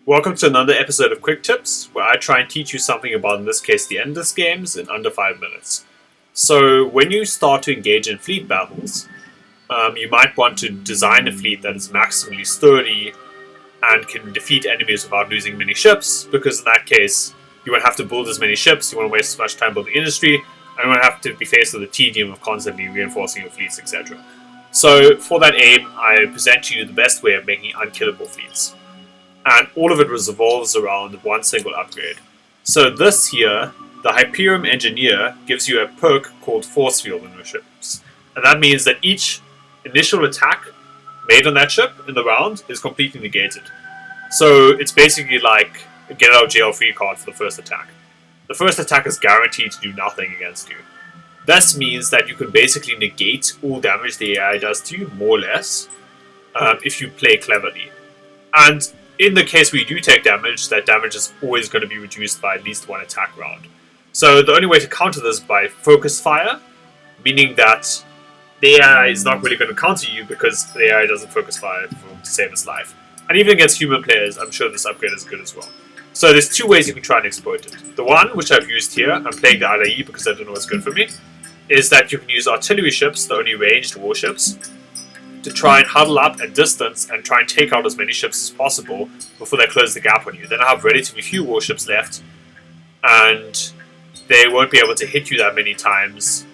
Welcome to another episode of Quick Tips, where I try and teach you something about, in this case, the endless games in under 5 minutes. So, when you start to engage in fleet battles, you might want to design a fleet that is maximally sturdy and can defeat enemies without losing many ships, because in that case, you won't have to build as many ships, you won't waste as much time building industry, and you won't have to be faced with the tedium of constantly reinforcing your fleets, etc. So, for that aim, I present to you the best way of making unkillable fleets. And all of it revolves around one single upgrade. So this here, the Hyperion Engineer, gives you a perk called Force Field in your ships. And that means that each initial attack made on that ship in the round is completely negated. So it's basically like a get out of jail free card for the first attack. The first attack is guaranteed to do nothing against you. This means that you can basically negate all damage the AI does to you, more or less, if you play cleverly. And in the case where you do take damage, that damage is always going to be reduced by at least one attack round. So the only way to counter this is by focus fire, meaning that the AI is not really going to counter you because the AI doesn't focus fire to save its life. And even against human players, I'm sure this upgrade is good as well. So there's two ways you can try and exploit it. The one, which I've used here, I'm playing the IDE because I don't know what's good for me, is that you can use artillery ships, the only ranged warships, to try and huddle up at distance and try and take out as many ships as possible before they close the gap on you. Then I have relatively few warships left, and they won't be able to hit you that many times.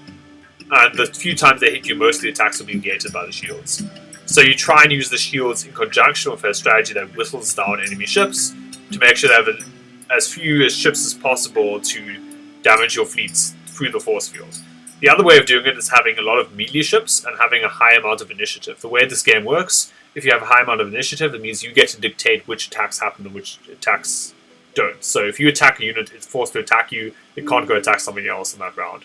And the few times they hit you, most of the attacks will be negated by the shields. So you try and use the shields in conjunction with a strategy that whittles down enemy ships to make sure they have as few ships as possible to damage your fleets through the force field. The other way of doing it is having a lot of melee ships and having a high amount of initiative. The way this game works, if you have a high amount of initiative, it means you get to dictate which attacks happen and which attacks don't. So if you attack a unit, it's forced to attack you, it can't go attack something else in that round.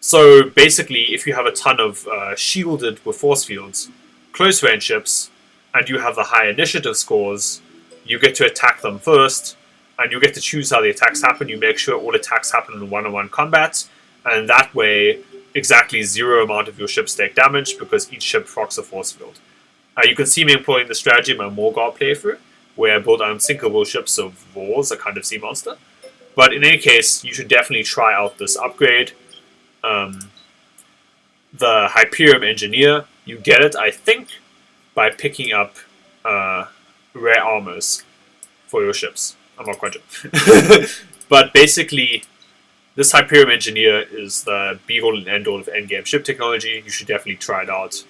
So basically, if you have a ton of shielded with force fields, close range ships, and you have the high initiative scores, you get to attack them first, and you get to choose how the attacks happen. You make sure all attacks happen in one-on-one combat, and that way, exactly zero amount of your ships take damage because each ship procs a force field. You can see me employing the strategy in my Morgar playthrough, where I build unsinkable ships of wars, a kind of sea monster. But in any case, you should definitely try out this upgrade. The Hyperion Engineer, you get it, I think, by picking up rare armors for your ships. I'm not quite sure. But basically, this Hyperion Engineer is the be-all and end-all of endgame ship technology. You should definitely try it out.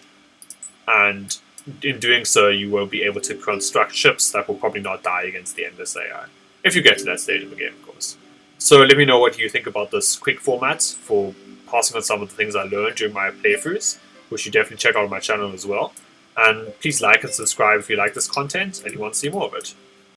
And in doing so, you will be able to construct ships that will probably not die against the endless AI. If you get to that stage of the game, of course. So let me know what you think about this quick format for passing on some of the things I learned during my playthroughs, which you definitely check out on my channel as well. And please like and subscribe if you like this content and you want to see more of it.